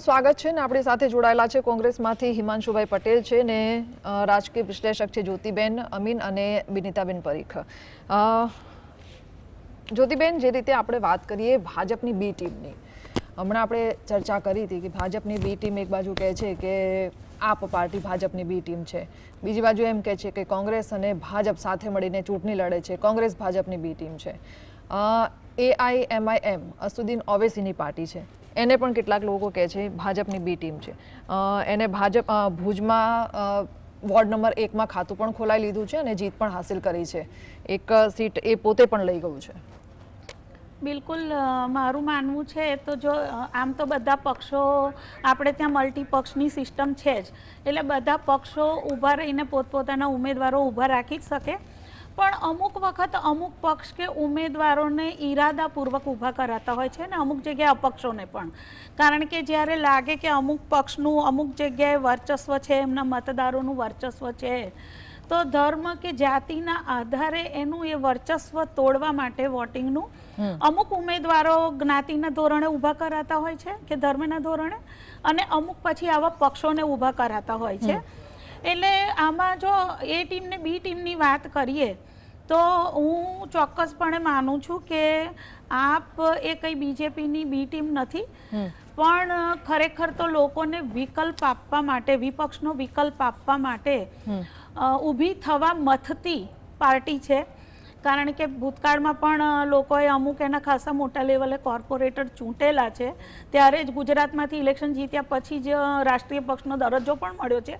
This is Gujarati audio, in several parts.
સ્વાગત છે ને આપણી સાથે જોડાયેલા છે કોંગ્રેસમાંથી હિમાંશુભાઈ પટેલ છે ને રાજકીય વિશ્લેષક છે જ્યોતિબેન અમીન અને બિનિતાબેન પરીખ। જ્યોતિબેન, જે રીતે આપણે વાત કરીએ ભાજપની બી ટીમની, હમણાં આપણે ચર્ચા કરી હતી કે ભાજપની બી ટીમ એક બાજુ કહે છે કે આપ પાર્ટી ભાજપની બી ટીમ છે, બીજી બાજુ એમ કહે છે કે કોંગ્રેસ અને ભાજપ સાથે મળીને ચૂંટણી લડે છે, કોંગ્રેસ ભાજપની બી ટીમ છે। AIMIM અસદુદ્દીન ઓવૈસીની પાર્ટી છે, એને પણ કેટલાક લોકો કહે છે ભાજપની બી ટીમ છે। એને ભાજપ ભુજમાં વોર્ડ નંબર 1માં ખાતું પણ ખોલાવી લીધું છે અને જીત પણ હાસિલ કરી છે, એક સીટ એ પોતે પણ લઈ ગયું છે। બિલકુલ મારું માનવું છે તો જો આમ તો બધા પક્ષો આપણે ત્યાં મલ્ટીપક્ષની સિસ્ટમ છે જ, એટલે બધા પક્ષો ઊભા રહીને પોતપોતાના ઉમેદવારો ઊભા રાખી જ શકે, પણ અમુક વખત અમુક પક્ષ કે ઉમેદવારોને ઈરાદાપૂર્વક ઊભા કરાતા હોય છે ને અમુક જગ્યાએ અપક્ષોને પણ, કારણ કે જ્યારે લાગે કે અમુક પક્ષનું અમુક જગ્યાએ વર્ચસ્વ છે, એમના મતદારોનું વર્ચસ્વ છે, તો ધર્મ કે જાતિના આધારે એનું એ વર્ચસ્વ તોડવા માટે વોટિંગનું અમુક ઉમેદવારો જ્ઞાતિના ધોરણે ઊભા કરાતા હોય છે કે ધર્મના ધોરણે, અને અમુક પછી આવા પક્ષોને ઊભા કરાતા હોય છે। એટલે આમાં જો એ ટીમને બી ટીમની વાત કરીએ તો હું ચોક્કસપણે માનું છું કે આપ એ કંઈ બીજેપીની બી ટીમ નથી, પણ ખરેખર તો લોકોને વિકલ્પ આપવા માટે, વિપક્ષનો વિકલ્પ આપવા માટે ઊભી થવા મથતી પાર્ટી છે। કારણ કે ભૂતકાળમાં પણ લોકોએ અમુક એના ખાસા મોટા લેવલે કોર્પોરેટર ચૂંટેલા છે, ત્યારે જ ગુજરાતમાંથી ઇલેક્શન જીત્યા પછી જ રાષ્ટ્રીય પક્ષનો દરજ્જો પણ મળ્યો છે।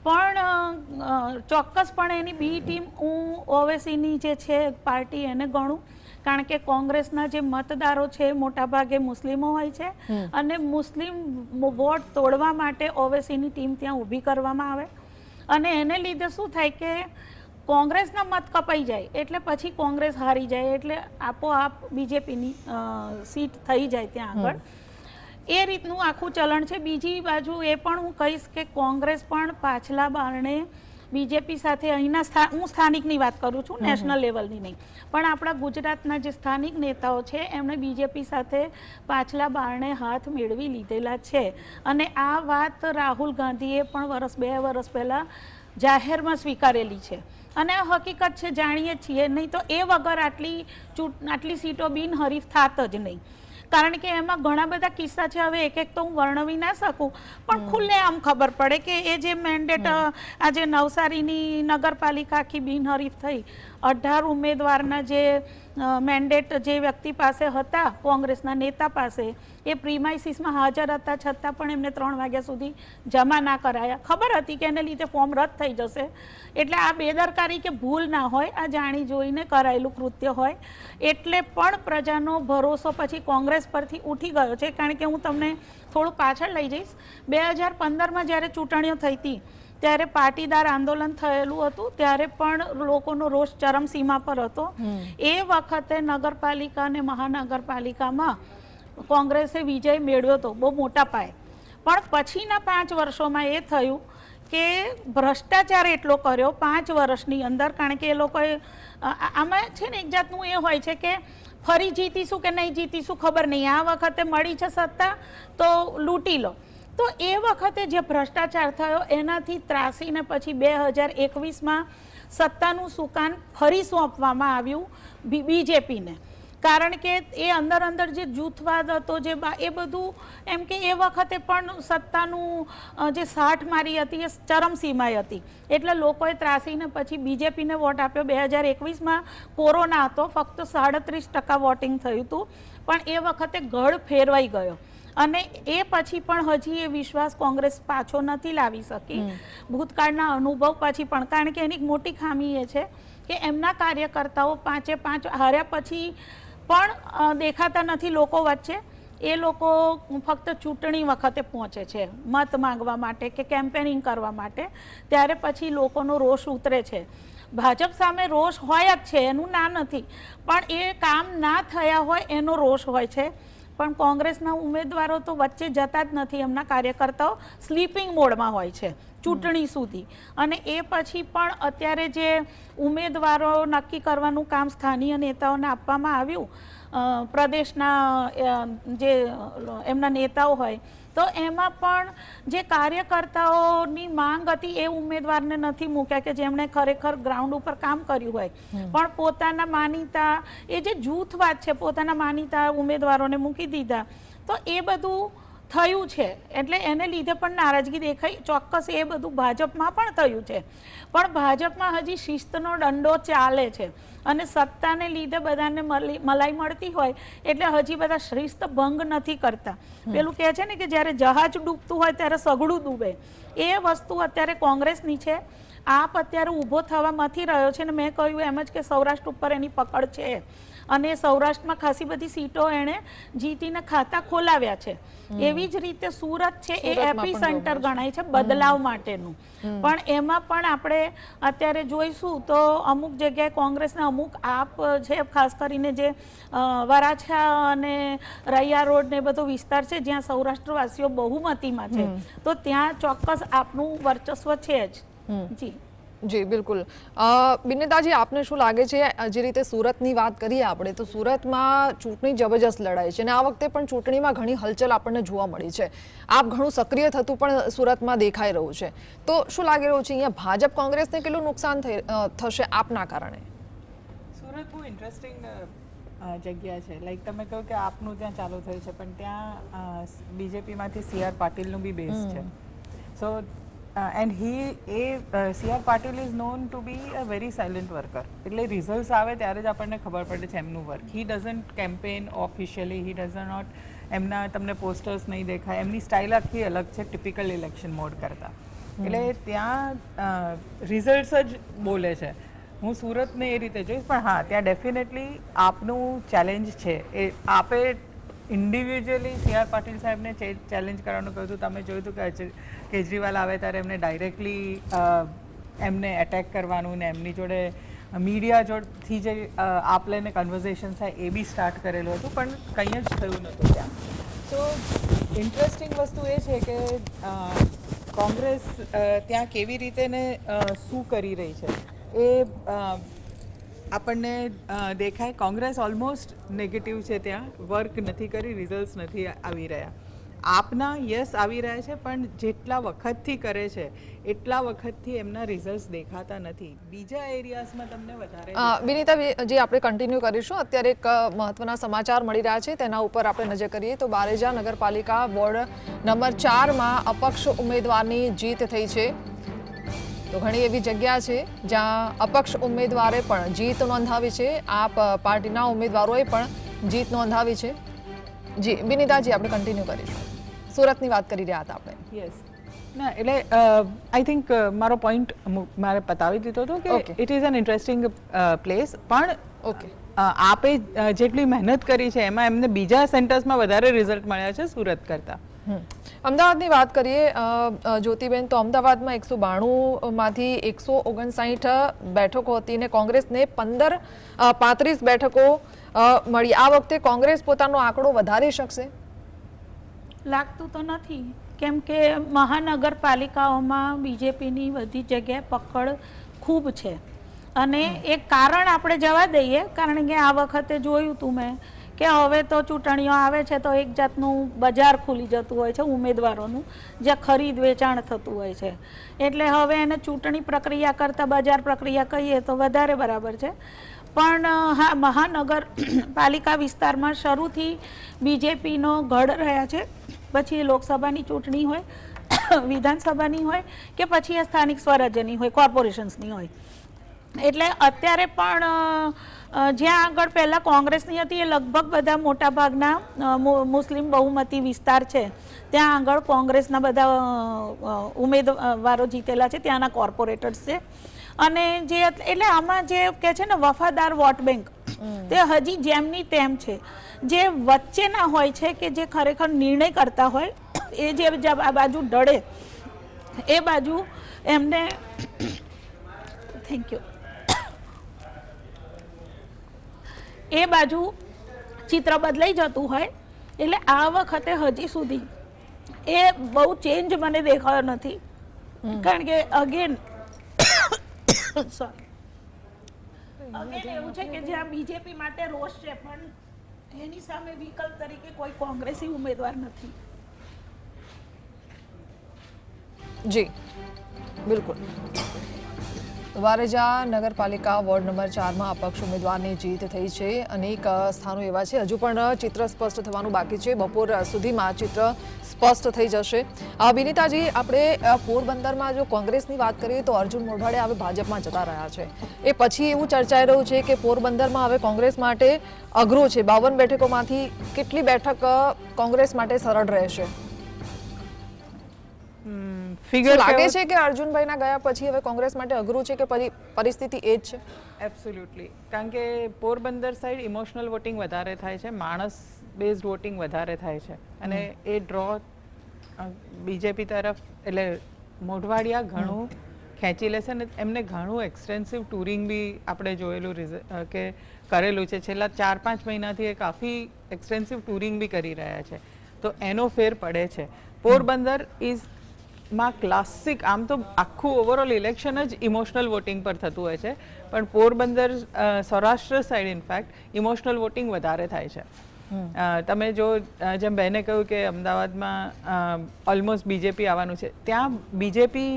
પણ ચોક્કસપણે એની બી ટીમ હું ઓવેસીની જે છે પાર્ટી એને ગણું, કારણ કે કોંગ્રેસના જે મતદારો છે મોટાભાગે મુસ્લિમો હોય છે અને મુસ્લિમ વોટ તોડવા માટે ઓવેસીની ટીમ ત્યાં ઊભી કરવામાં આવે, અને એને લીધે શું થાય કે કોંગ્રેસના મત કપાઈ જાય એટલે પછી કોંગ્રેસ હારી જાય, એટલે આપોઆપ બીજેપીની સીટ થઈ જાય ત્યાં આગળ, એ રીતનું આખું ચલણ છે। બીજી બાજુ એ પણ હું કહીશ કે કોંગ્રેસ પણ પાછલા બારણે બીજેપી સાથે અહીંના હું સ્થાનિકની વાત કરું છું, નેશનલ લેવલની નહીં, પણ આપણા ગુજરાતના જે સ્થાનિક નેતાઓ છે એમણે બીજેપી સાથે પાછલા બારણે હાથ મેળવી લીધેલા છે, અને આ વાત રાહુલ ગાંધીએ પણ 2 વર્ષ પહેલાં જાહેરમાં સ્વીકારેલી છે, અને આ હકીકત છે, જાણીએ છીએ, નહીં તો એ વગર આટલી સીટો બિનહરીફ થાત જ નહીં, કારણ કે એમાં ઘણા બધા કિસ્સા છે, હવે એક એક તો હું વર્ણવી ના શકું, પણ ખુલ્લે આમ ખબર પડે કે એ જે મેન્ડેટ આજે નવસારીની નગરપાલિકા આખી બિનહરીફ થઈ, 18 ઉમેદવારના જે મેન્ડેટ જે વ્યક્તિ પાસે હતા કોંગ્રેસના નેતા પાસે, એ પ્રીમાઇસીસમાં હાજર હતા છતાં પણ એમને 3 વાગ્યા સુધી જમા ના કરાયા, ખબર હતી કે એને લીધે ફોર્મ રદ થઈ જશે, એટલે આ બેદરકારી કે ભૂલ ના હોય, આ જાણી જોઈને કરાયેલું કૃત્ય હોય, એટલે પણ પ્રજાનો ભરોસો પછી કોંગ્રેસ પરથી ઉઠી ગયો છે। કારણ કે હું તમને થોડું પાછળ લઈ જઈશ, 2015માં જ્યારે ચૂંટણીઓ થઈ હતી ત્યારે પાટીદાર આંદોલન થયેલું હતું, ત્યારે પણ લોકોનો રોષ ચરમસીમા પર હતો, એ વખતે નગરપાલિકા અને મહાનગરપાલિકામાં કોંગ્રેસે વિજય મેળવ્યો હતો બહુ મોટા પાયે, પણ પછીના 5 વર્ષોમાં એ થયું કે ભ્રષ્ટાચાર એટલો કર્યો 5 વર્ષની અંદર, કારણ કે એ લોકોએ આમાં છે ને એક જાતનું એ હોય છે કે ફરી જીતીશું કે નહીં જીતીશું ખબર નહીં, આ વખતે મળી છે સત્તા તો લૂંટી લો, તો એ વખતે જે ભ્રષ્ટાચાર થયો એનાથી ત્રાસીને પછી 2021માં સત્તાનું સુકાન ફરી સોંપવામાં આવ્યું બીજેપીને, કારણ કે એ અંદર જે જૂથવાદ હતો, જે એ બધું એમ કે એ વખતે પણ સત્તાનું જે સાઠ મારી હતી એ ચરમસીમાએ હતી, એટલે લોકોએ ત્રાસીને પછી બીજેપીને વોટ આપ્યો। 2021માં કોરોના હતો, ફક્ત 37% વોટિંગ થયું હતું, પણ એ વખતે ગઢ ફેરવાઈ ગયો, અને એ પછી પણ હજી એ વિશ્વાસ કોંગ્રેસ પાછો નથી લાવી શકી ભૂતકાળના અનુભવ પછી પણ, કારણ કે એની મોટી ખામી એ છે કે એમના કાર્યકર્તાઓ 5 હાર્યા પછી પણ દેખાતા નથી લોકો વચ્ચે, એ લોકો ફક્ત ચૂંટણી વખતે પહોંચે છે મત માંગવા માટે કે કેમ્પેનિંગ કરવા માટે, ત્યારે પછી લોકોનો રોષ ઉતરે છે। ભાજપ સામે રોષ હોય જ છે, એનું ના નથી, પણ એ કામ ના થયા હોય એનો રોષ હોય છે, પણ કોંગ્રેસના ઉમેદવારો તો વચ્ચે જતા જ નથી, એમના કાર્યકર્તાઓ સ્લીપિંગ મોડમાં હોય છે ચૂંટણી સુધી, અને એ પછી પણ અત્યારે જે ઉમેદવારો નક્કી કરવાનું કામ સ્થાનીય નેતાઓને આપવામાં આવ્યું, પ્રદેશના જે એમના નેતાઓ હોય તો એમાં પણ જે કાર્યકર્તાઓની માંગ હતી એ ઉમેદવારને નથી મૂક્યા કે જેમણે ખરેખર ગ્રાઉન્ડ ઉપર કામ કર્યું હોય, પણ પોતાના માનીતા એ જે જૂથવાદ છે પોતાના માનીતા ઉમેદવારોને મૂકી દીધા. તો એ બધું થયું છે એટલે એને લીધે પણ નારાજગી દેખાઈ. ચોક્કસ એ બધું ભાજપમાં પણ થયું છે, પણ ભાજપમાં હજી શિસ્તનો દંડો ચાલે છે અને સત્તાને લીધે બધાને મલાઈ મળતી હોય એટલે હજી બધા શિસ્ત ભંગ નથી કરતા. પેલું કહે છે ને કે જ્યારે જહાજ ડૂબતું હોય ત્યારે સગડું ડૂબે, એ વસ્તુ અત્યારે કોંગ્રેસની છે. આપ અત્યારે ઊભો થવા નથી રહ્યો છે ને મેં કહ્યું એમ જ કે સૌરાષ્ટ્ર ઉપર એની પકડ છે અને સૌરાષ્ટ્રમાં ખાસી બધી સીટો એણે જીતીને ખાતા ખોલાવ્યા છે. એવી જ રીતે સુરત છે એ એપી સેન્ટર ગણાય છે બદલાવ માટેનું, પણ એમાં પણ આપણે અત્યારે જોઈશું તો અમુક જગ્યાએ કોંગ્રેસના અમુક આપ છે, ખાસ કરીને જે વરાછા અને રૈયા રોડ ને બધો વિસ્તાર છે જ્યાં સૌરાષ્ટ્રવાસીઓ બહુમતીમાં છે, તો ત્યાં ચોક્કસ આપનું વર્ચસ્વ છે જ. જી જી બિલકુલ. બિનેતાજી, આપને શું લાગે છે, જે રીતે સુરતની વાત કરીએ આપણે તો સુરતમાં ચૂંટણી જબરજસ્ત લડાઈ છે અને આ વખતે પણ ચૂંટણીમાં ઘણી હલચલ આપણને જોવા મળી છે. આપ ઘણું સક્રિય થતું પણ સુરતમાં દેખાઈ રહ્યું છે, તો શું લાગી રહ્યું છે અહીંયા ભાજપ કોંગ્રેસને કેટલું નુકસાન થશે આપના કારણે? સુરત બહુ ઇન્ટરેસ્ટિંગ જગ્યા છે. લાઈક તમે કહો કે આપનું ત્યાં ચાલુ થયું છે, પણ ત્યાં બીજેપીમાંથી CR પાટીલનું બી બેઝ છે. સો and CR Patil is known to be a very silent worker. એટલે રિઝલ્ટ્સ આવે ત્યારે જ આપણને ખબર પડે છે એમનું work. He doesn't campaign officially, he does not, એમના તમને પોસ્ટર્સ નહીં દેખાય, એમની સ્ટાઇલ આખી અલગ છે ટિપિકલ ઇલેક્શન મોડ કરતાં. એટલે ત્યાં રિઝલ્ટ્સ જ બોલે છે. હું સુરતને એ રીતે જોઈશ, પણ હા ત્યાં ડેફિનેટલી આપનું ચેલેન્જ છે. એ આપે ઇન્ડિવિજ્યુઅલી CR પાટીલ સાહેબને ચેલેન્જ કરવાનું કહ્યું હતું. તમે જોયું હતું કે કેજરીવાલ આવે ત્યારે એમને ડાયરેક્ટલી એમને એટેક કરવાનું ને એમની જોડે મીડિયા જોડથી જે આપ લઈને કન્વર્ઝેશન થાય એ બી સ્ટાર્ટ કરેલું હતું, પણ કંઈ જ થયું નહોતું ત્યાં. સો ઇન્ટરેસ્ટિંગ વસ્તુ એ છે કે કોંગ્રેસ ત્યાં કેવી રીતે ને શું કરી રહી છે એ આપણને દેખાય. કોંગ્રેસ ઓલમોસ્ટ નેગેટિવ છે, ત્યાં વર્ક નથી કરી, રિઝલ્ટ્સ નથી આવી રહ્યા. આપના યસ આવી રહ્યા છે, પણ જેટલા વખતથી કરે છે એટલા વખતથી એમના રિઝલ્ટ્સ દેખાતા નથી. બીજા એરિયાઝમાં તમને વધારે. વિનીતા જે આપણે કન્ટિન્યુ કરીશું. અત્યારે એક મહત્વના સમાચાર મળી રહ્યા છે તેના ઉપર આપણે નજર કરીએ તો બારેજા નગરપાલિકા વોર્ડ નંબર 4માં અપક્ષ ઉમેદવારની જીત થઈ છે. તો ઘણી એવી જગ્યા છે જ્યાં અપક્ષ ઉમેદવારે પણ જીત નોંધાવી છે, આપ પાર્ટીના ઉમેદવારોએ પણ જીત નોંધાવી છે. જી વિનીતાજી, આપણે કન્ટિન્યુ કરીશું. સુરતની વાત કરી રહ્યા હતા આપણે. યસ ના, એટલે આઈ થિંક મારો પોઈન્ટ મારે પતાવી દીધો હતો કે it is an interesting place, પણ ઓકે આપે જેટલી મહેનત કરી છે એમાં એમને બીજા સેન્ટર્સમાં વધારે રિઝલ્ટ મળ્યા છે સુરત કરતાં. અમદાવાદની વાત કરીએ જ્યોતિબેન, તો અમદાવાદમાં 192માંથી 159 બેઠકો હતી અને કોંગ્રેસને 35 બેઠકો મળી. આ વખતે કોંગ્રેસ પોતાનો આંકડો વધારી શકશે? લાગતું તો નથી, કેમ કે મહાનગરપાલિકાઓમાં બીજેપીની બધી જગ્યાએ પકડ ખૂબ છે અને એક કારણ આપણે જવા દઈએ, કારણ કે આ વખતે જોયું તું મેં કે હવે તો ચૂંટણીઓ આવે છે તો એક જાતનું બજાર ખુલી જતું હોય છે ઉમેદવારોનું, જ્યાં ખરીદ વેચાણ થતું હોય છે. એટલે હવે એને ચૂંટણી પ્રક્રિયા કરતાં બજાર પ્રક્રિયા કહીએ તો વધારે બરાબર છે. પણ હા, મહાનગરપાલિકા વિસ્તારમાં શરૂથી બીજેપીનો ગઢ રહ્યા છે. પછી લોકસભાની ચૂંટણી હોય, વિધાનસભાની હોય કે પછી એ સ્થાનિક સ્વરાજ્યની હોય, કોર્પોરેશન્સની હોય. એટલે અત્યારે પણ જ્યાં આગળ પહેલાં કોંગ્રેસની હતી એ લગભગ બધા મોટાભાગના મુસ્લિમ બહુમતી વિસ્તાર છે, ત્યાં આગળ કોંગ્રેસના બધા ઉમેદવારો જીતેલા છે, ત્યાંના કોર્પોરેટર્સ છે. અને જે એટલે આમાં જે કહે છે ને વફાદાર વોટ બેંક, તે હજી જેમની તેમ છે. જે વચ્ચેના હોય છે કે જે ખરેખર નિર્ણય કરતા હોય એ જે આ બાજુ ઢળે એ બાજુ એમને થેન્ક યુ એ બાજુ ચિત્ર બદલાઈ જતું હોય. એટલે આ વખતે હજી સુધી એ બહુ ચેન્જ મને દેખાયો નથી, કારણ કે અગેન એવું છે કે જ્યાં બીજેપી માટે રોષ છે પણ એની સામે વિકલ્પ તરીકે કોઈ કોંગ્રેસી ઉમેદવાર નથી. જી બિલકુલ. વારેજા નગરપાલિકા વોર્ડ નંબર 4માં અપક્ષ ઉમેદવારની જીત થઈ છે. અનેક સ્થાનો એવા છે, હજુ પણ ચિત્ર સ્પષ્ટ થવાનું બાકી છે. બપોર સુધીમાં ચિત્ર સ્પષ્ટ થઈ જશે. વિનીતાજી, આપણે પોરબંદરમાં જો કોંગ્રેસની વાત કરીએ તો અર્જુન મોઢવાડિયા હવે ભાજપમાં જતા રહ્યા છે. એ પછી એવું ચર્ચાઈ રહ્યું છે કે પોરબંદરમાં હવે કોંગ્રેસ માટે અઘરું છે. 52 બેઠકોમાંથી કેટલી બેઠક કોંગ્રેસ માટે સરળ રહેશે? ફિગર લાગે છે કે અર્જુનભાઈના ગયા પછી હવે કોંગ્રેસ માટે અઘરું છે કે પરિસ્થિતિ એ જ છે? એબ્સોલ્યુટલી, કારણ કે પોરબંદર સાઈડ ઇમોશનલ વોટિંગ વધારે થાય છે, માણસ બેઝડ વોટિંગ વધારે થાય છે, અને એ ડ્રો બીજેપી તરફ, એટલે મોઢવાડિયા ઘણું ખેંચી લેશે. અને એમને ઘણું એક્સટેન્સિવ ટુરિંગ બી આપણે જોયેલું કે કરેલું છે. છેલ્લા 4-5 મહિનાથી એ કાફી એક્સટેન્સિવ ટુરિંગ બી કરી રહ્યા છે, તો એનો ફેર પડે છે. પોરબંદર ઇઝ માં ક્લાસિક, આમ તો આખું ઓવરઓલ ઇલેક્શન જ ઇમોશનલ વોટિંગ પર થતું હોય છે, પણ Porbandar Saurashtra side in fact emotional voting વધારે થાય છે. તમે જો જેમ બહેને કહ્યું કે અમદાવાદમાં ઓલમોસ્ટ બીજેપી આવવાનું છે, ત્યાં બીજેપી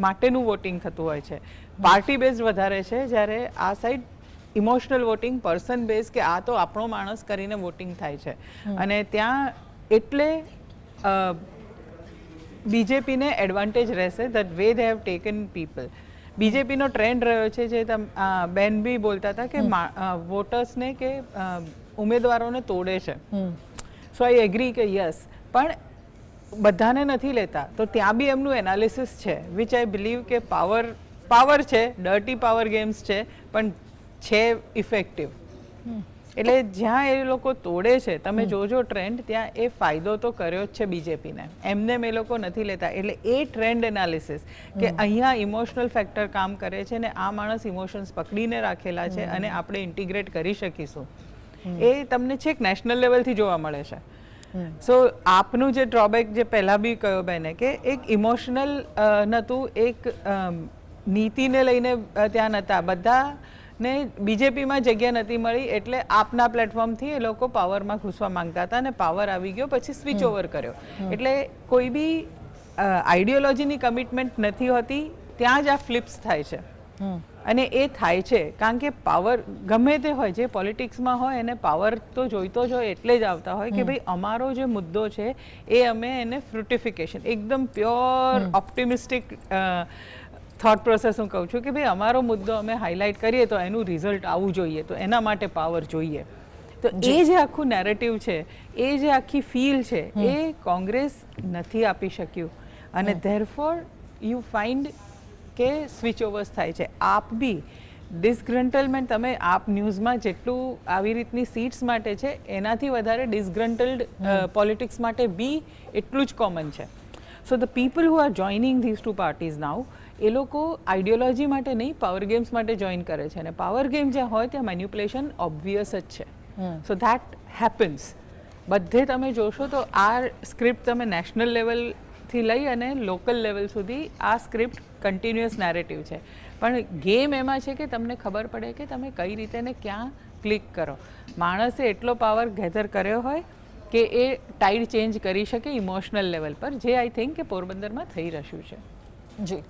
માટેનું વોટિંગ થતું હોય છે, પાર્ટી બેઝડ વધારે છે, જ્યારે આ side emotional voting, person base, કે આ તો આપણો માણસ કરીને વોટિંગ થાય છે. અને ત્યાં એટલે બીજેપીને એડવાન્ટેજ રહેશે, that way they have taken people. બીજેપીનો ટ્રેન્ડ રહ્યો છે, જે બેન બી બોલતા હતા કે વોટર્સને કે ઉમેદવારોને તોડે છે. સો આઈ એગ્રી કે યસ, પણ બધાને નથી લેતા. તો ત્યાં બી એમનું એનાલિસિસ છે, વિચ આઈ બિલીવ કે પાવર છે, ડર્ટી પાવર ગેમ્સ છે, પણ છે ઇફેક્ટિવ. એટલે જ્યાં એ લોકો તોડે છે, તમે જોજો ટ્રેન્ડ, ત્યાં એ ફાયદો તો કર્યો જ છે બીજેપીને, એમને એ લોકો નથી લેતા. એટલે એ ટ્રેન્ડ એનાલિસિસ કે અહીંયા ઇમોશનલ ફેક્ટર કામ કરે છે ને આ માણસ ઇમોશન્સ પકડીને રાખેલા છે અને આપણે ઇન્ટિગ્રેટ કરી શકીશું, એ તમને છેક નેશનલ લેવલથી જોવા મળે છે. સો આપનું જે ડ્રોબેક, જે પહેલાં બી કહ્યું બેને, કે એક ઇમોશનલ નહોતું, એક નીતિને લઈને ત્યાં નહોતા, બધા ને બીજેપીમાં જગ્યા નથી મળી, એટલે આપના પ્લેટફોર્મથી એ લોકો પાવરમાં ઘૂસવા માંગતા હતા, અને પાવર આવી ગયો પછી સ્વિચ ઓવર કર્યો. એટલે કોઈ બી આઈડિયોલોજીની કમિટમેન્ટ નથી હોતી, ત્યાં જ આ ફ્લિપ્સ થાય છે. અને એ થાય છે કારણ કે પાવર ગમે તે હોય, જે પોલિટિક્સમાં હોય એને પાવર તો જોઈતો જ હોય, એટલે જ આવતા હોય કે ભાઈ અમારો જે મુદ્દો છે એ અમે એને ફ્રુટિફિકેશન, એકદમ પ્યોર ઓપ્ટિમિસ્ટિક થોટ પ્રોસેસ હું કહું છું કે ભાઈ અમારો મુદ્દો અમે હાઇલાઇટ કરીએ તો એનું રિઝલ્ટ આવવું જોઈએ, તો એના માટે પાવર જોઈએ. તો એ જે આખું નેરેટિવ છે, એ જે આખી ફીલ છે, એ કોંગ્રેસ નથી આપી શક્યું, અને ધેરફોર યુ ફાઇન્ડ કે સ્વિચ ઓવર્સ થાય છે. આપ બી ડિસગ્રન્ટલમેન્ટ, તમે આપ ન્યૂઝમાં જેટલું આવી રીતની સીટ્સ માટે છે, એનાથી વધારે ડિસગ્રન્ટલ્ડ પોલિટિક્સ માટે બી એટલું જ કોમન છે. So the people who are joining these two parties now, એ લોકો આઈડિયોલોજી માટે નહીં, પાવર ગેમ્સ માટે જોઈન કરે છે, અને પાવર ગેમ જ્યાં હોય ત્યાં મેન્યુપ્યુલેશન ઓબ્વિયસ જ છે. So that happens. બધે તમે જોશો તો આ સ્ક્રિપ્ટ તમે નેશનલ લેવલથી લઈ અને લોકલ લેવલ સુધી આ સ્ક્રિપ્ટ કન્ટિન્યુઅસ નેરેટિવ છે, પણ ગેમ એમાં છે કે તમને ખબર પડે કે તમે કઈ રીતે ને ક્યાં ક્લિક કરો. માણસે એટલો પાવર ગેધર કર્યો હોય કે એ ટાઈડ ચેન્જ કરી શકે ઇમોશનલ લેવલ પર, જે આઈ થિંક કે પોરબંદરમાં થઈ રહ્યું છે. જી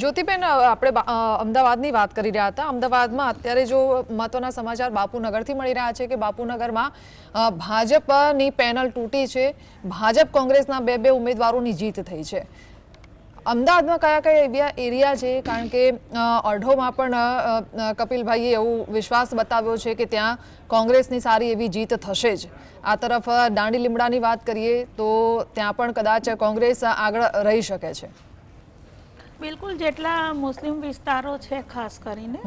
જ્યોતિબેન, આપણે અમદાવાદની વાત કરી રહ્યા હતા. અમદાવાદમાં અત્યારે જો મહત્વના સમાચાર બાપુનગરથી મળી રહ્યા છે કે બાપુનગરમાં ભાજપની પેનલ તૂટી છે, ભાજપ કોંગ્રેસના બે ઉમેદવારોની જીત થઈ છે. અમદાવાદમાં કયા કયા એવા એરિયા છે? કારણ કે અઢોમાં પણ કપિલભાઈએ એવું વિશ્વાસ બતાવ્યો છે કે ત્યાં કોંગ્રેસની સારી એવી જીત થશે જ. આ તરફ દાંડી લીમડાની વાત કરીએ તો ત્યાં પણ કદાચ કોંગ્રેસ આગળ રહી શકે છે. બિલકુલ, જેટલા મુસ્લિમ વિસ્તારો છે ખાસ કરીને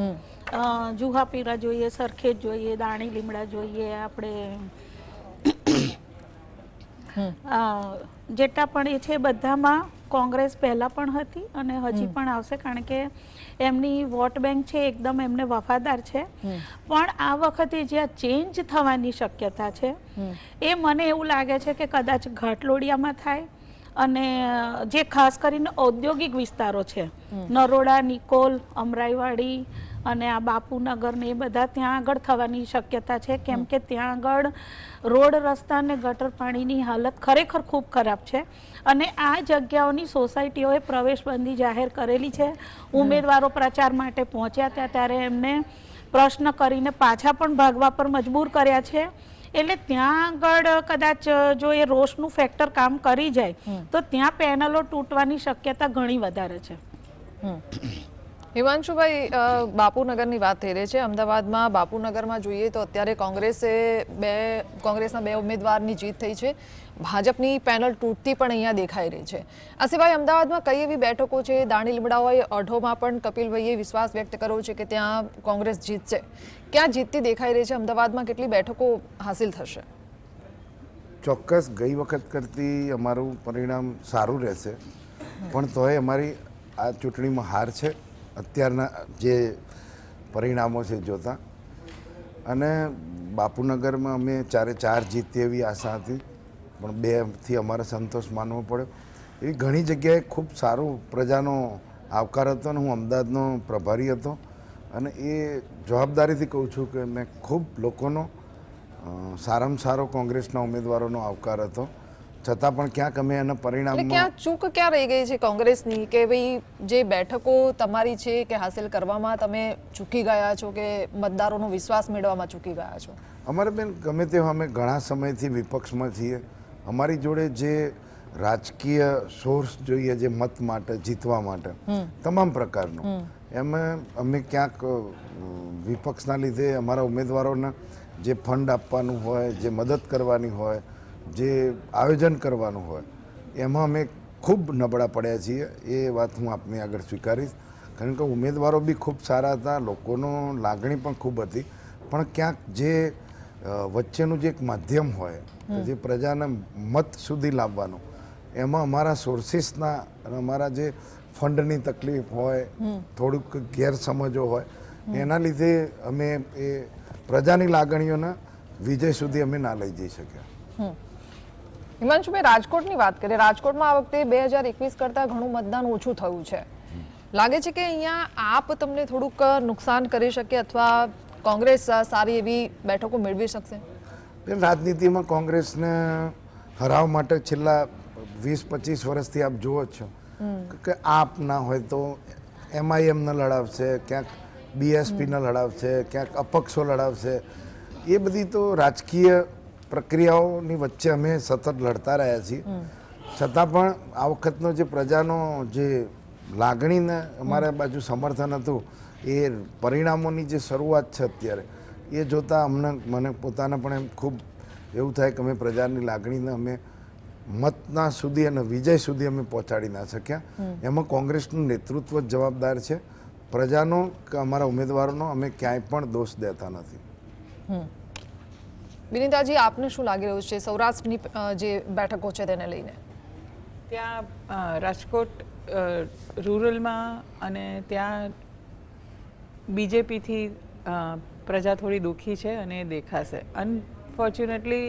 જુહાપીરા જોઈએ, સરખેજ જોઈએ, દાણી લીમડા જોઈએ, આપણે જેટલા પણ એ છે બધામાં કોંગ્રેસ પહેલાં પણ હતી અને હજી પણ આવશે, કારણ કે એમની વોટ બેંક છે એકદમ એમને વફાદાર છે. પણ આ વખતે જે ચેન્જ થવાની શક્યતા છે એ મને એવું લાગે છે કે કદાચ ઘાટલોડિયામાં થાય, અને જે ખાસ કરીને ઔદ્યોગિક વિસ્તારો છે, નરોડા, નિકોલ, અમરાઈવાડી, અને આ બાપુનગર ને એ બધા ત્યાં આગળ થવાની શક્યતા છે, કેમ કે ત્યાં આગળ રોડ રસ્તા અને ગટર પાણીની હાલત ખરેખર ખૂબ ખરાબ છે. અને આ જગ્યાઓની સોસાયટીઓએ પ્રવેશબંધી જાહેર કરેલી છે. ઉમેદવારો પ્રચાર માટે પહોંચ્યા હતા ત્યારે એમને પ્રશ્ન કરીને પાછા પણ ભાગવા પર મજબૂર કર્યા છે. એટલે ત્યાં આગળ કદાચ જો એ રોષનું ફેક્ટર કામ કરી જાય તો ત્યાં પેનલો તૂટવાની શક્યતા ઘણી વધારે છે. હિમાંશુભાઈ, બાપુનગરની વાત થઈ રહી છે. અમદાવાદમાં બાપુનગરમાં જોઈએ તો અત્યારે કોંગ્રેસના બે ઉમેદવારની જીત થઈ છે. ભાજપની પેનલ તૂટતી પણ અહીંયા દેખાઈ રહી છે. આ સિવાય અમદાવાદમાં કઈ એવી બેઠકો છે? દાણી લીમડા હોય, અઢોમાં પણ કપિલભાઈએ વિશ્વાસ વ્યક્ત કર્યો છે કે ત્યાં કોંગ્રેસ જીતશે. ક્યાં જીતતી દેખાઈ રહી છે? અમદાવાદમાં કેટલી બેઠકો હાસિલ થશે? ચોક્કસ ગઈ વખત કરતી અમારું પરિણામ સારું રહેશે, પણ તોય અમારી આ ચૂંટણીમાં હાર છે અત્યારના જે પરિણામો છે જોતા. અને બાપુનગરમાં અમે 4 જીતીએ એવી આશા હતી, પણ 2થી અમારે સંતોષ માનવો પડ્યો. એવી ઘણી જગ્યાએ ખૂબ સારું પ્રજાનો આવકાર હતો અને હું અમદાવાદનો પ્રભારી હતો અને એ જવાબદારીથી કહું છું કે મેં ખૂબ લોકોનો સારામાં સારો કોંગ્રેસના ઉમેદવારોનો આવકાર હતો, છતાં પણ ક્યાંક અમે એના પરિણામમાં ક્યાં ચૂક ક્યાં રહી ગઈ છે કોંગ્રેસની કે ભાઈ જે બેઠકો તમારી છે કે હાસિલ કરવામાં તમે ચૂકી ગયા છો કે મતદારોનો વિશ્વાસ મેળવવામાં ચૂકી ગયા છો? અમારે બેન ગમે તે અમે ઘણા સમયથી વિપક્ષમાં છીએ. અમારી જોડે જે રાજકીય સોર્સ જોઈએ, જે મત માટે જીતવા માટે તમામ પ્રકારનું, એમાં અમે ક્યાંક વિપક્ષના લીધે અમારા ઉમેદવારોને જે ફંડ આપવાનું હોય, જે મદદ કરવાની હોય, જે આયોજન કરવાનું હોય, એમાં અમે ખૂબ નબળા પડ્યા છીએ. એ વાત હું આપની આગળ સ્વીકારીશ, કારણ કે ઉમેદવારો બી ખૂબ સારા હતા, લોકોનો લાગણી પણ ખૂબ હતી, પણ ક્યાંક જે વચ્ચેનું જે એક માધ્યમ હોય, જે પ્રજાને મત સુધી લાવવાનું, એમાં અમારા સોર્સિસના અને અમારા જે ફંડની તકલીફ હોય, થોડુંક ગેરસમજો હોય, એના લીધે અમે એ પ્રજાની લાગણીઓના વિજય સુધી અમે ના લઈ જઈ શક્યા. હિમાંશુભાઈ, રાજકોટની વાત કરીએ. રાજકોટમાં આ વખતે 2021 કરતાં ઘણું મતદાન ઓછું થયું છે. લાગે છે કે અહીંયા આપ તમને થોડુંક નુકસાન કરી શકે અથવા કોંગ્રેસ સારી એવી બેઠકો મેળવી શકશે? રાજનીતિમાં કોંગ્રેસને હરાવવા માટે છેલ્લા 20-25 વર્ષથી આપ જુઓ છો કે આપ ના હોય તો MIM ને લડાવશે, ક્યાંક BSP ને લડાવશે, ક્યાંક અપક્ષો લડાવશે. એ બધી તો રાજકીય પ્રક્રિયાઓની વચ્ચે અમે સતત લડતા રહ્યા છીએ. છતાં પણ આ વખતનો જે પ્રજાનો જે લાગણીને અમારા બાજુ સમર્થન હતું, એ પરિણામોની જે શરૂઆત છે અત્યારે, એ જોતાં મને પોતાને પણ એમ ખૂબ એવું થાય કે અમે પ્રજાની લાગણીને અમે મતના સુધી અને વિજય સુધી અમે પહોંચાડી ના શક્યા. એમાં કોંગ્રેસનું નેતૃત્વ જ જવાબદાર છે. પ્રજાનો કે અમારા ઉમેદવારોનો અમે ક્યાંય પણ દોષ દેતા નથી. વિનીતાજી, આપને શું લાગી રહ્યું છે સૌરાષ્ટ્રની જે બેઠકો છે તેને લઈને? ત્યાં રાજકોટ રૂરલમાં અને ત્યાં બીજેપીથી પ્રજા થોડી દુઃખી છે અને એ દેખાશે. અનફોર્ચ્યુનેટલી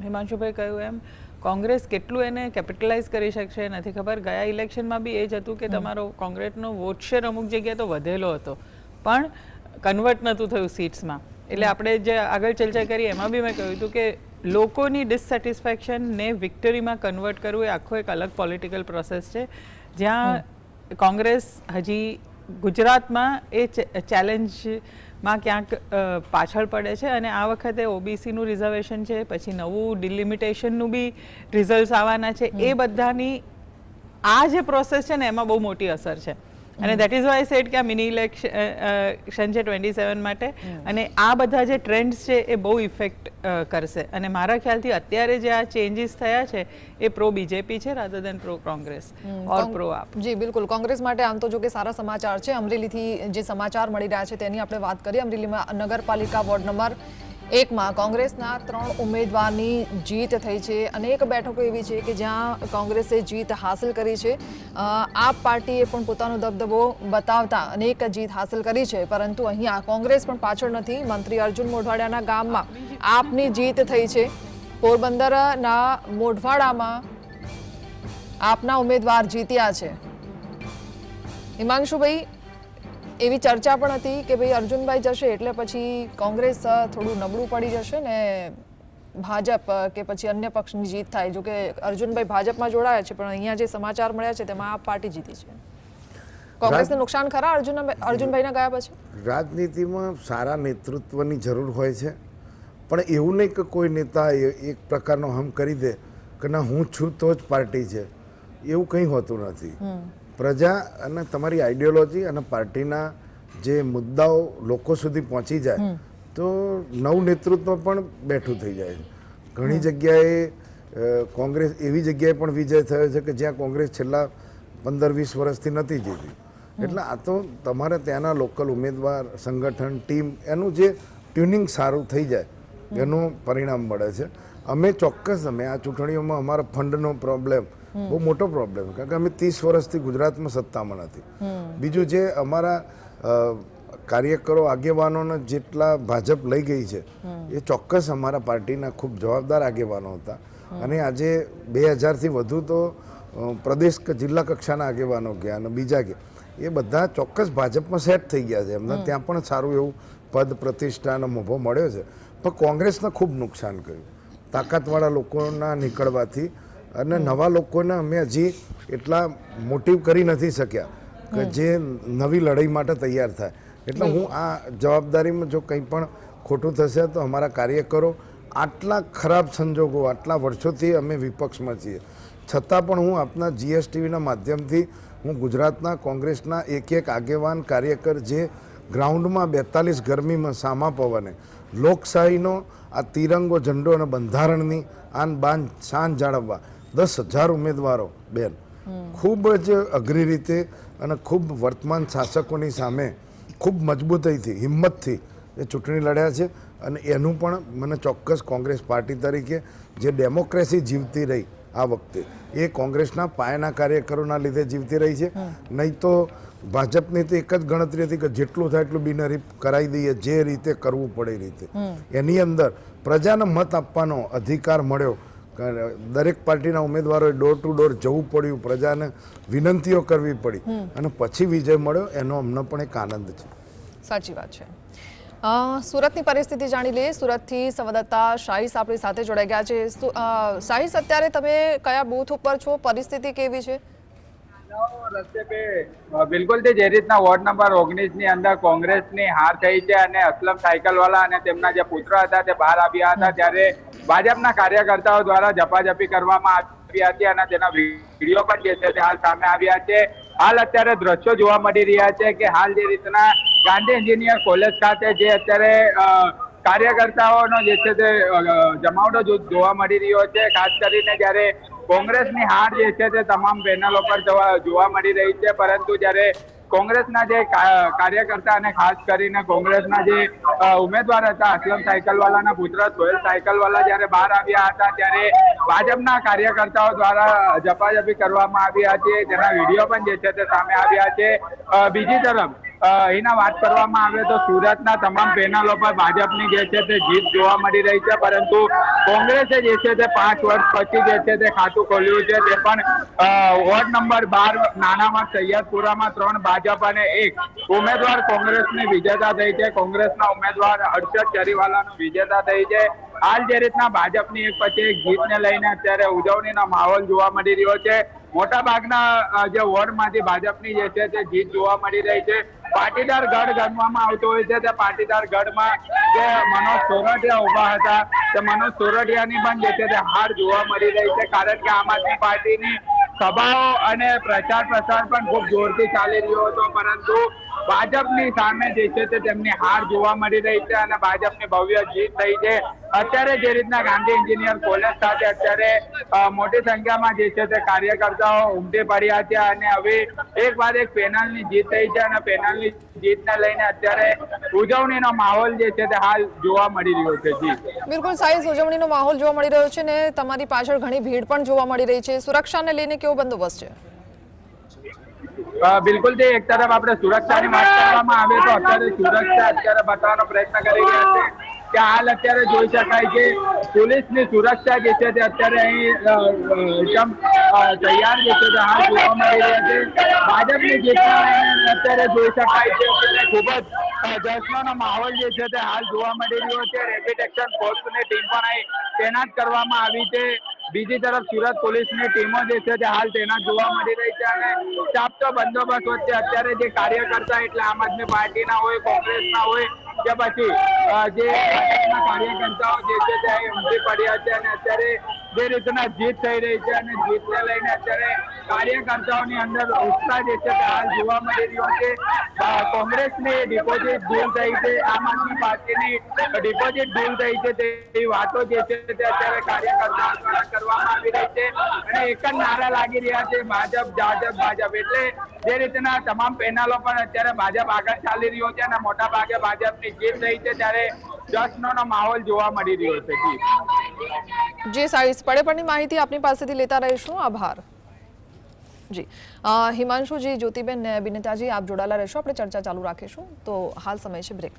હિમાંશુભાઈ કહ્યું એમ કોંગ્રેસ કેટલું એને કેપિટલાઇઝ કરી શકશે નથી ખબર. ગયા ઇલેક્શનમાં બી એ જ હતું કે તમારો કોંગ્રેસનો વોટ શેર અમુક જગ્યાએ તો વધેલો હતો, પણ કન્વર્ટ નહોતું થયું સીટ્સમાં. એટલે આપણે જે આગળ ચર્ચા કરી એમાં બી મેં કહ્યું હતું કે લોકોની ડિસસેટિસ્ફેક્શનને વિક્ટરીમાં કન્વર્ટ કરવું એ આખો એક અલગ પોલિટિકલ પ્રોસેસ છે, જ્યાં કોંગ્રેસ હજી ગુજરાતમાં એ ચેલેન્જમાં ક્યાંક પાછળ પડે છે. અને આ વખતે OBCનું રિઝર્વેશન છે, પછી નવું ડિલિમિટેશનનું બી રિઝલ્ટ આવવાના છે. એ બધાની આ જે પ્રોસેસ છે ને એમાં બહુ મોટી અસર છે. અને દેટ ઇઝ વાય સેડ કે આ મિની ઇલેક્શન છે 27 માટે, અને આ બધા જે ટ્રેન્ડ્સ છે એ બહુ ઇફેક્ટ કરશે. અને મારા ખ્યાલથી અત્યારે જે આ ચેન્જીસ થયા છે એ પ્રો BJP છે રાધર દેન પ્રો કોંગ્રેસ ઓર પ્રો આપ. જી બિલકુલ. કોંગ્રેસ માટે આમ તો જો કે સારા સમાચાર છે. અમરેલીથી જે સમાચાર મળી રહ્યા છે તેની આપણે વાત કરીએ. અમરેલીમાં નગરપાલિકા વોર્ડ નંબર 1માં કોંગ્રેસના 3 ઉમેદવારની જીત થઈ છે. અનેક બેઠકો એવી છે કે જ્યાં કોંગ્રેસે જીત હાંસલ કરી છે. આપ પાર્ટીએ પણ પોતાનો દબદબો બતાવતા અનેક જીત હાંસલ કરી છે, પરંતુ અહીંયા કોંગ્રેસ પણ પાછળ નથી. મંત્રી અર્જુન મોઢવાડિયાના ગામમાં આપની જીત થઈ છે. પોરબંદરના મોઢવાડામાં આપના ઉમેદવાર જીત્યા છે. હિમાંશુભાઈ, એવી ચર્ચા પણ હતી કે ભાઈ અર્જુનભાઈ જશે એટલે પછી કોંગ્રેસ થોડું નબળું પડી જશે ને ભાજપ કે પછી અન્ય પક્ષની જીત થાય. જો કે અર્જુનભાઈ ભાજપમાં જોડાયા છે પણ અહીંયા જે સમાચાર મળ્યા છે તેમાં આપ પાર્ટી જીતી છે. કોંગ્રેસને નુકસાન ખરા અર્જુનભાઈના ગયા પછી? રાજનીતિમાં સારા નેતૃત્વની જરૂર હોય છે, પણ એવું નહીં કે કોઈ નેતા એક પ્રકારનો હમ કરી દે કે ના હું છું તો જ પાર્ટી છે, એવું કંઈ હોતું નથી. પ્રજા અને તમારી આઈડિયોલોજી અને પાર્ટીના જે મુદ્દાઓ લોકો સુધી પહોંચી જાય તો નવું નેતૃત્વ પણ બેઠું થઈ જાય છે. ઘણી જગ્યાએ કોંગ્રેસ એવી જગ્યાએ પણ વિજય થયો છે કે જ્યાં કોંગ્રેસ છેલ્લા 15-20 વર્ષથી નથી જીતી. એટલે આ તો તમારે ત્યાંના લોકલ ઉમેદવાર, સંગઠન, ટીમ એનું જે ટ્યુનિંગ સારું થઈ જાય એનું પરિણામ મળે છે. અમે ચોક્કસ આ ચૂંટણીઓમાં અમારા ફંડનો પ્રોબ્લેમ બહુ મોટો પ્રોબ્લેમ, કારણ કે અમે 30 વર્ષથી ગુજરાતમાં સત્તામાં નથી. બીજું જે અમારા કાર્યકરો, આગેવાનોને જેટલા ભાજપ લઈ ગઈ છે એ ચોક્કસ અમારા પાર્ટીના ખૂબ જવાબદાર આગેવાનો હતા. અને આજે 2000થી વધુ તો પ્રદેશ કે જિલ્લા કક્ષાના આગેવાનો ગયા અને બીજા ગયા, એ બધા ચોક્કસ ભાજપમાં સેટ થઈ ગયા છે. એમને ત્યાં પણ સારું એવું પદ, પ્રતિષ્ઠા અને મોભો મળ્યો છે. પણ કોંગ્રેસને ખૂબ નુકસાન કર્યું તાકાતવાળા લોકોના નીકળવાથી, અને નવા લોકોને અમે હજી એટલા મોટિવ કરી નથી શક્યા કે જે નવી લડાઈ માટે તૈયાર થાય. એટલે હું આ જવાબદારીમાં જો કંઈ પણ ખોટું થશે તો અમારા કાર્યકરો આટલા ખરાબ સંજોગો, આટલા વર્ષોથી અમે વિપક્ષમાં છીએ છતાં પણ હું આપના GSTVના માધ્યમથી હું ગુજરાતના કોંગ્રેસના એક આગેવાન કાર્યકર જે ગ્રાઉન્ડમાં 42 ગરમીમાં સામા પવને લોકશાહીનો આ તિરંગો, ઝંડો અને બંધારણની આન બાન શાન જાળવવા 10,000 ઉમેદવારો બેન ખૂબ જ અઘરી રીતે અને ખૂબ વર્તમાન શાસકોની સામે ખૂબ મજબૂતાઈથી, હિંમતથી એ ચૂંટણી લડ્યા છે. અને એનું પણ મને ચોક્કસ કોંગ્રેસ પાર્ટી તરીકે જે ડેમોક્રેસી જીવતી રહી આ વખતે એ કોંગ્રેસના પાયાના કાર્યકરોના લીધે જીવતી રહી છે. નહીં તો ભાજપની તો એક જ ગણતરી હતી કે જેટલું થાય એટલું બિનહરીફ કરાવી દઈએ, જે રીતે કરવું પડે એ રીતે. એની અંદર પ્રજાને મત આપવાનો અધિકાર મળ્યો. દરેક પાર્ટીના ઉમેદવારોએ ડોર ટુ ડોર જવું પડ્યું, પ્રજાને વિનંતીઓ કરવી પડી અને પછી વિજય મળ્યો, એનો અમને પણ એક આનંદ છે. સાચી વાત છે. સુરતની પરિસ્થિતિ જાણી લઈએ. સુરતથી સંવાદદાતા શાહીસ આપણી સાથે જોડાઈ ગયા છે. શાહીસ, અત્યારે તમે કયા બૂથ ઉપર છો? પરિસ્થિતિ કેવી છે? રસ્તે પે બિલકુલ જે રીતના વોર્ડ નંબર 19 ની અંદર કોંગ્રેસની હાર થઈ છે અને અસલમ સાયકલવાલા અને તેમના જે પુત્ર હતા તે બહાર આવ્યા હતા, ત્યારે ભાજપના કાર્યકર્તાઓ દ્વારા ઝપાઝપી કરવામાં આવી હતી અને તેના વિડીયો પણ જે છે તે હાલ સામે આવ્યા છે. હાલ અત્યારે દ્રશ્યો જોવા મળી રહ્યા છે કે હાલ જે રીતના ગાંધી એન્જિનિયર કોલેજ ખાતે જે અત્યારે કાર્યકર્તાઓનો જે છે તે જમાવડો જોવા મળી રહ્યો છે. ખાસ કરીને જ્યારે કોંગ્રેસની હાર જે છે તે તમામ પેનલો પર જોવા મળી રહી છે, પરંતુ જ્યારે કોંગ્રેસના જે કાર્યકર્તા અને ખાસ કરીને કોંગ્રેસના જે ઉમેદવાર હતા અસલમ સાયકલવાલાના પુત્ર સોહેલ સાયકલવાલા જ્યારે બહાર આવ્યા હતા, ત્યારે ભાજપના કાર્યકર્તાઓ દ્વારા ઝપાઝપી કરવામાં આવી હતી, જેના વિડીયો પણ જે છે તે સામે આવ્યા છે. બીજી તરફ અહીંના વાત કરવામાં આવે તો સુરતના તમામ પેનલો પર ભાજપની જે છે તે જીત જોવા મળી રહી છે, પરંતુ કોંગ્રેસે જે છે તે 5 વર્ષ પછી જે છે તે ખાતું ખોલ્યું છે. તે પણ વોર્ડ નંબર 12 નાનામાં સૈયદપુરામાં 3 ભાજપ અને 1 ઉમેદવાર કોંગ્રેસની વિજેતા થઈ છે. કોંગ્રેસના ઉમેદવાર હર્ષદ ચરીવાલાનું વિજેતા થઈ છે. હાલ જે રીતના ભાજપની એક પછી એક જીતને લઈને અત્યારે ઉજવણીનો માહોલ જોવા મળી રહ્યો છે. મોટા ભાગના જે વોર્ડમાંથી ભાજપની જે છે તે જીત જોવા મળી રહી છે. પાટીદાર ગઢ ગણવામાં આવતો હોય છે, તે પાટીદાર ગઢમાં જે મનોજ સોરઠિયા ઉભા હતા તે મનોજ સોરઠિયાની પણ જે છે તે હાર જોવા મળી રહી છે, કારણ કે આમ આદમી પાર્ટીની સભાઓ અને પ્રચાર પ્રસાર પણ ખૂબ જોરથી ચાલી રહ્યો હતો, પરંતુ ભાજપની સામે જે છે તે તેમની હાર જોવા મળી રહી છે અને ભાજપની ભવ્ય જીત થઈ છે. અત્યારે જે રીતના ગાંધી એન્જિનિયર કોલેજ સાથે અત્યારે મોટી સંખ્યામાં જે છે તે કાર્યકર્તાઓ ઉમટી પડ્યા છે અને હવે એક બાદ એક પેનલની જીત થઈ છે અને પેનલની જીતને લઈને અત્યારે ઉજવણીનો માહોલ જે છે તે હાલ જોવા મળી રહ્યો છે. જી બિલકુલ સાઈઝ, ઉજવણીનો માહોલ જોવા મળી રહ્યો છે ને તમારી પાછળ ઘણી ભીડ પણ જોવા મળી રહી છે. સુરક્ષાને લઈને કેવો બંદોબસ્ત છે? બિલકુલ એક તરફ આપણે સુરક્ષાની વાત કરવામાં આવે તો અત્યારે સુરક્ષા અત્યારે બતાવવાનો પ્રયત્ન કરી રહ્યા છે કે હાલ અત્યારે જોઈ શકાય કે પોલીસની સુરક્ષા જે છે તે અત્યારે અહીં એકદમ તૈયાર જે છે તે હાલ જોવા મળી રહ્યા છે. ભાજપની જીતને અત્યારે જોઈ શકાય છે અત્યારે ખૂબ જ જશ્નનો માહોલ જે છે તે હાલ જોવા મળી રહ્યો છે. રેપિડ એક્શન ફોર્સની ટીમ પણ અહીં તૈનાત કરવામાં આવી છે. બીજી તરફ સુરત પોલીસની ટીમો જે છે તે હાલ તૈનાત જોવા મળી રહી છે અને ચાપતો બંદોબસ્ત વચ્ચે અત્યારે જે કાર્યકર્તા એટલે આમ આદમી પાર્ટીના હોય, કોંગ્રેસના હોય કે પછી જે ભાજપના કાર્યકર્તાઓ જે છે તે અહીં ઉમટી પડ્યા છે અને અત્યારે જે રીતના જીત થઈ રહી છે અને જીતને લઈને અત્યારે કાર્યકર્તાઓની અંદર ઉત્સાહ જે છે તે હાલ જોવા મળી રહ્યો છે. કોંગ્રેસની ડિપોઝિટ ડીલ થઈ છે, આમ આદમી પાર્ટીની ડિપોઝિટ ડીલ થઈ છે તેવી વાતો જે છે તે અત્યારે કાર્યકર્તાઓ દ્વારા કરવામાં આવી રહી છે અને એક જ નારા લાગી રહ્યા છે, ભાજપ ભાજપ ભાજપ. એટલે જે રીતના તમામ પેનલો પણ અત્યારે ભાજપ આગળ ચાલી રહ્યો છે અને મોટા ભાગે ભાજપની જીત થઈ છે ત્યારે જશ્નનો માહોલ જોવા મળી રહ્યો છે. જી સાહેબ, પડે માહિતી આપની પાસેથી લેતા રહીશું. આભાર. જી હિમાંશુજી, જ્યોતિબેન, બિનેતાજી, આપ જોડાયેલા રહેશો. આપણે ચર્ચા ચાલુ રાખીશું. તો હાલ સમય છે બ્રેક.